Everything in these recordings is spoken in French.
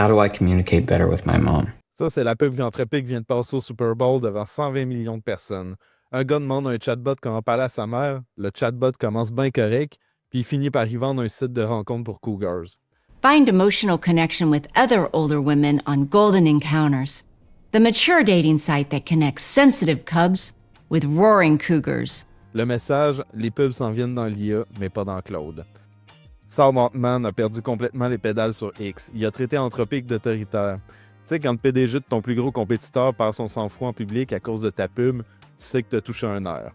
How do I communicate better with my mom? Ça, c'est la pub qu'Entrepic vient de passer au Super Bowl devant 120 millions de personnes. Un gars demande à un chatbot comment parler à sa mère. Le chatbot commence bien correct, puis il finit par y vendre un site de rencontre pour cougars. Find emotional connection with other older women on Golden Encounters, the mature dating site that connects sensitive cubs with roaring cougars. Le message, les pubs s'en viennent dans l'IA, mais pas dans Claude. Sam Altman a perdu complètement les pédales sur X. Il a traité Anthropic d'autoritaire. Tu sais, quand le PDG de ton plus gros compétiteur perd son sang-froid en public à cause de ta pub, tu sais que t'as touché un nerf.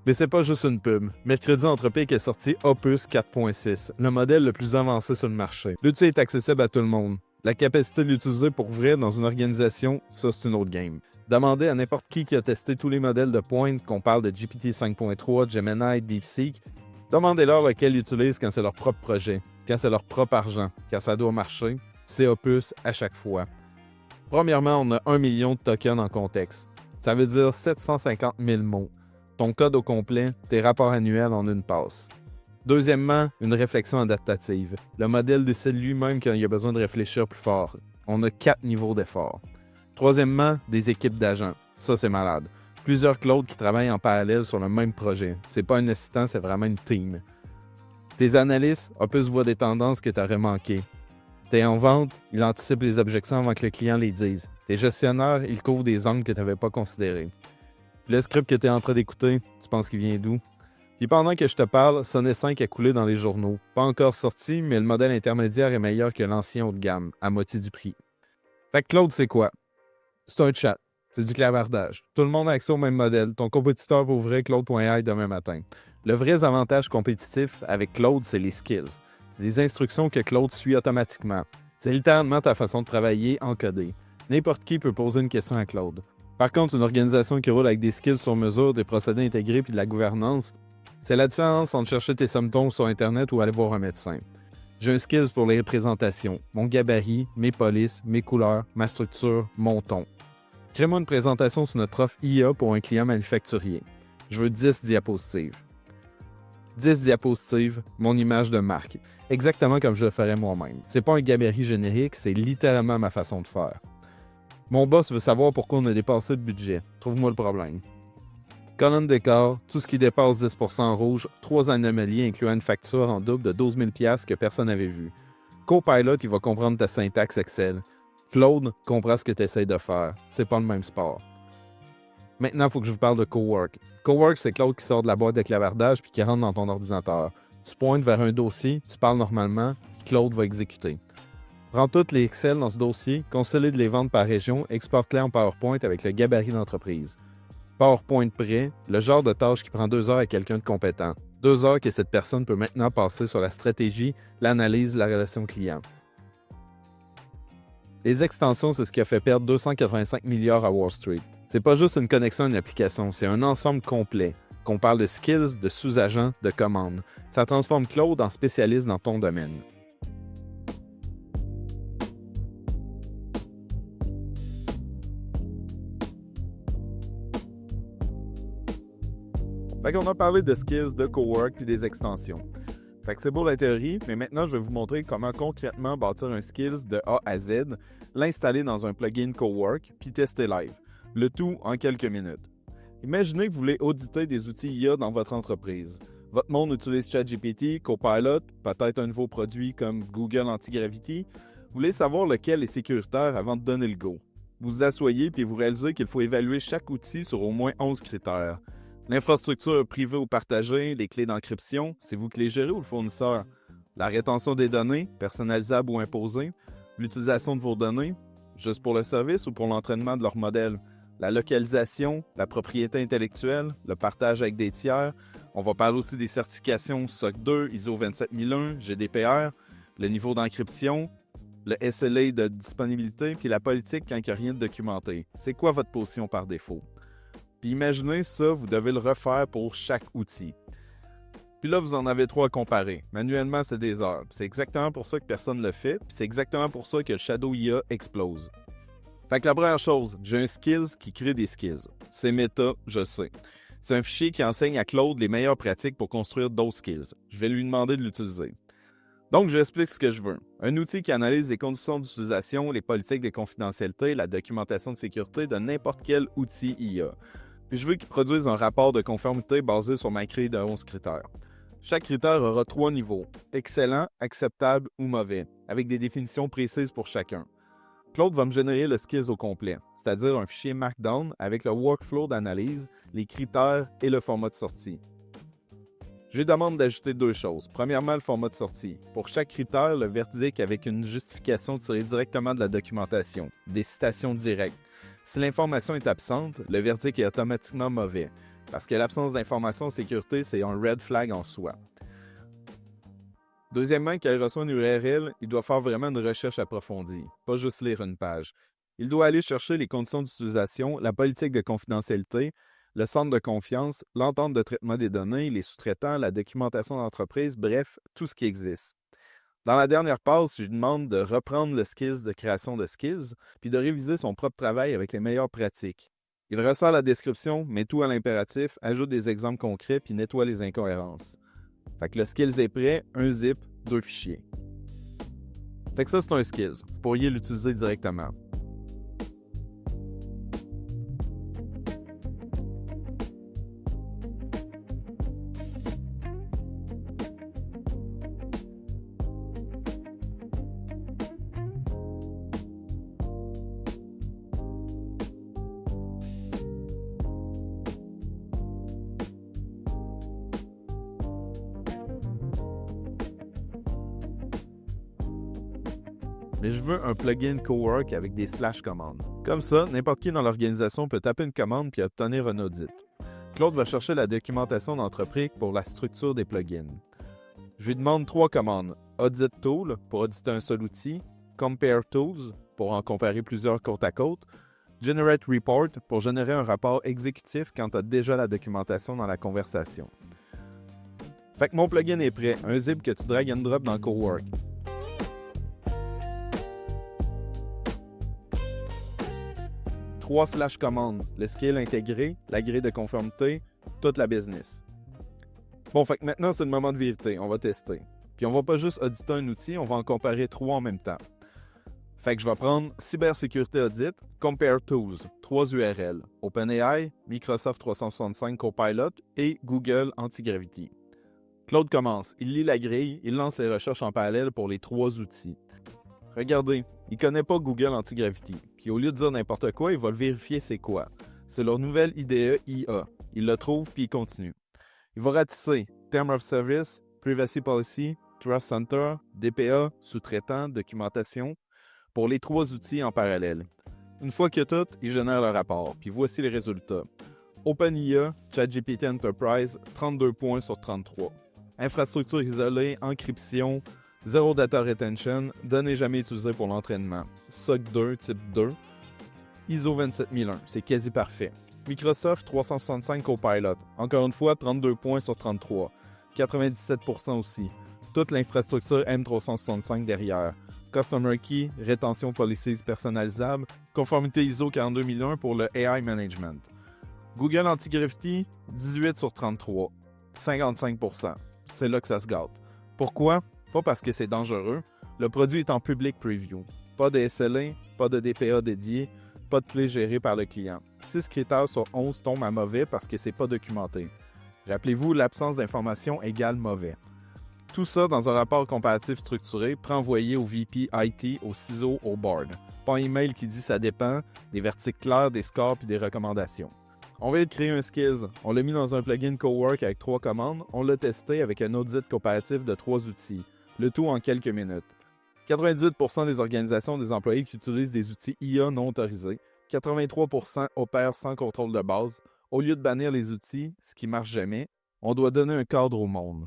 Mais c'est pas juste une pub. Mercredi, Anthropic est sorti Opus 4.6, le modèle le plus avancé sur le marché. L'outil est accessible à tout le monde. La capacité de l'utiliser pour vrai dans une organisation, ça c'est une autre game. Demandez à n'importe qui a testé tous les modèles de pointe, qu'on parle de GPT 5.3, Gemini, DeepSeek, demandez-leur lequel ils utilisent quand c'est leur propre projet, quand c'est leur propre argent, quand ça doit marcher. C'est Opus à chaque fois. Premièrement, on a 1 million de tokens en contexte. Ça veut dire 750 000 mots. Ton code au complet, tes rapports annuels en une passe. Deuxièmement, une réflexion adaptative. Le modèle décide lui-même quand il a besoin de réfléchir plus fort. On a 4 niveaux d'effort. Troisièmement, des équipes d'agents. Ça, c'est malade. Plusieurs Claudes qui travaillent en parallèle sur le même projet. C'est pas un assistant, c'est vraiment une team. Tes analystes, Opus voient des tendances que tu aurais manquées. T'es en vente, il anticipe les objections avant que le client les dise. Tes gestionnaires, ils couvrent des angles que tu n'avais pas considérés. Puis le script que tu es en train d'écouter, tu penses qu'il vient d'où? Puis pendant que je te parle, Sonnet 5 a coulé dans les journaux. Pas encore sorti, mais le modèle intermédiaire est meilleur que l'ancien haut de gamme, à moitié du prix. Fait que Claude, c'est quoi? C'est un chat. C'est du clavardage. Tout le monde a accès au même modèle. Ton compétiteur peut ouvrir Claude.ai demain matin. Le vrai avantage compétitif avec Claude, c'est les skills. C'est des instructions que Claude suit automatiquement. C'est littéralement ta façon de travailler encodée. N'importe qui peut poser une question à Claude. Par contre, une organisation qui roule avec des skills sur mesure, des procédés intégrés puis de la gouvernance, c'est la différence entre chercher tes symptômes sur Internet ou aller voir un médecin. J'ai un skills pour les représentations, mon gabarit, mes polices, mes couleurs, ma structure, mon ton. Crée-moi une présentation sur notre offre IA pour un client manufacturier. Je veux 10 diapositives. 10 diapositives, mon image de marque. Exactement comme je le ferais moi-même. C'est pas un gabarit générique, c'est littéralement ma façon de faire. Mon boss veut savoir pourquoi on a dépassé le budget. Trouve-moi le problème. Colonne d'écart, tout ce qui dépasse 10% en rouge, 3 anomalies incluant une facture en double de 12 000 $ que personne n'avait vu. Copilot, il va comprendre ta syntaxe Excel. Claude comprend ce que tu essaies de faire. C'est pas le même sport. Maintenant, il faut que je vous parle de Cowork. Cowork, c'est Claude qui sort de la boîte de clavardage puis qui rentre dans ton ordinateur. Tu pointes vers un dossier, tu parles normalement, puis Claude va exécuter. Prends toutes les Excel dans ce dossier, consolide les ventes par région, exporte-les en PowerPoint avec le gabarit d'entreprise. PowerPoint prêt, le genre de tâche qui prend 2 heures à quelqu'un de compétent. 2 heures que cette personne peut maintenant passer sur la stratégie, l'analyse, la relation client. Les extensions, c'est ce qui a fait perdre 285 milliards à Wall Street. C'est pas juste une connexion à une application, c'est un ensemble complet. Qu'on parle de skills, de sous-agents, de commandes. Ça transforme Claude en spécialiste dans ton domaine. Fait qu'on a parlé de skills, de cowork puis des extensions. Fait que c'est beau la théorie, mais maintenant je vais vous montrer comment concrètement bâtir un skills de A à Z, l'installer dans un plugin Cowork, puis tester live. Le tout en quelques minutes. Imaginez que vous voulez auditer des outils IA dans votre entreprise. Votre monde utilise ChatGPT, Copilot, peut-être un nouveau produit comme Google Antigravity. Vous voulez savoir lequel est sécuritaire avant de donner le go. Vous vous asseyez puis vous réalisez qu'il faut évaluer chaque outil sur au moins 11 critères. L'infrastructure privée ou partagée, les clés d'encryption, c'est vous qui les gérez ou le fournisseur? La rétention des données, personnalisables ou imposées? L'utilisation de vos données, juste pour le service ou pour l'entraînement de leur modèle? La localisation, la propriété intellectuelle, le partage avec des tiers. On va parler aussi des certifications SOC 2, ISO 27001, GDPR, le niveau d'encryption, le SLA de disponibilité, puis la politique quand il n'y a rien de documenté. C'est quoi votre position par défaut? Puis imaginez ça, vous devez le refaire pour chaque outil. Puis là, vous en avez 3 à comparer. Manuellement, c'est des heures. C'est exactement pour ça que personne ne le fait, puis c'est exactement pour ça que le Shadow IA explose. Fait que la première chose, j'ai un skills qui crée des skills. C'est méta, je sais. C'est un fichier qui enseigne à Claude les meilleures pratiques pour construire d'autres skills. Je vais lui demander de l'utiliser. Donc, je explique ce que je veux. Un outil qui analyse les conditions d'utilisation, les politiques de confidentialité, la documentation de sécurité de n'importe quel outil IA. Puis je veux qu'il produise un rapport de conformité basé sur ma grille de 11 critères. Chaque critère aura 3 niveaux, excellent, acceptable ou mauvais, avec des définitions précises pour chacun. Claude va me générer le skills au complet, c'est-à-dire un fichier Markdown avec le workflow d'analyse, les critères et le format de sortie. Je lui demande d'ajouter 2 choses. Premièrement, le format de sortie. Pour chaque critère, le verdict avec une justification tirée directement de la documentation, des citations directes. Si l'information est absente, le verdict est automatiquement mauvais, parce que l'absence d'information en sécurité, c'est un red flag en soi. Deuxièmement, quand il reçoit une URL, il doit faire vraiment une recherche approfondie, pas juste lire une page. Il doit aller chercher les conditions d'utilisation, la politique de confidentialité, le centre de confiance, l'entente de traitement des données, les sous-traitants, la documentation d'entreprise, bref, tout ce qui existe. Dans la dernière passe, je lui demande de reprendre le skills de création de skills, puis de réviser son propre travail avec les meilleures pratiques. Il ressort la description, met tout à l'impératif, ajoute des exemples concrets, puis nettoie les incohérences. Fait que le skills est prêt, un zip, 2 fichiers. Fait que ça, c'est un skills. Vous pourriez l'utiliser directement. Mais je veux un plugin Cowork avec des slash commandes. Comme ça, n'importe qui dans l'organisation peut taper une commande puis obtenir un audit. Claude va chercher la documentation d'entreprise pour la structure des plugins. Je lui demande 3 commandes. Audit Tool pour auditer un seul outil, Compare Tools pour en comparer plusieurs côte à côte, Generate Report pour générer un rapport exécutif quand tu as déjà la documentation dans la conversation. Fait que mon plugin est prêt, un zip que tu drag and drop dans Cowork. Trois slash commandes, le skill intégré, la grille de conformité, toute la business. Bon, fait que maintenant, c'est le moment de vérité. On va tester. Puis on va pas juste auditer un outil, on va en comparer 3 en même temps. Fait que je vais prendre Cybersécurité Audit, Compare Tools, 3 URL, OpenAI, Microsoft 365 Copilot et Google Antigravity. Claude commence, il lit la grille, il lance ses recherches en parallèle pour les 3 outils. Regardez, il connaît pas Google Antigravity, puis au lieu de dire n'importe quoi, il va le vérifier c'est quoi. C'est leur nouvelle IDE IA. Il le trouve puis il continue. Il va ratisser Term of Service, Privacy Policy, Trust Center, DPA, sous-traitant, documentation, pour les 3 outils en parallèle. Une fois qu'il y a tout, il génère le rapport, puis voici les résultats. OpenIA, ChatGPT Enterprise, 32 points sur 33. Infrastructure isolée, encryption, zéro data retention, données jamais utilisées pour l'entraînement. SOC 2, type 2. ISO 27001, c'est quasi parfait. Microsoft 365 Copilot, encore une fois 32 points sur 33. 97% aussi. Toute l'infrastructure M365 derrière. Customer Key, rétention policies personnalisables, conformité ISO 42001 pour le AI Management. Google Antigravity, 18 sur 33. 55%. C'est là que ça se gâte. Pourquoi? Pas parce que c'est dangereux. Le produit est en public preview. Pas de SLA, pas de DPA dédié, pas de clé gérée par le client. 6 critères sur 11 tombent à mauvais parce que c'est pas documenté. Rappelez-vous, l'absence d'information égale mauvais. Tout ça dans un rapport comparatif structuré, préenvoyé au VP IT, au ciseau, au board. Pas un email qui dit ça dépend, des verticles clairs, des scores puis des recommandations. On vient de créer un skills. On l'a mis dans un plugin Cowork avec 3 commandes. On l'a testé avec un audit comparatif de 3 outils. Le tout en quelques minutes. 98% des organisations des employés qui utilisent des outils IA non autorisés. 83% opèrent sans contrôle de base. Au lieu de bannir les outils, ce qui marche jamais, on doit donner un cadre au monde.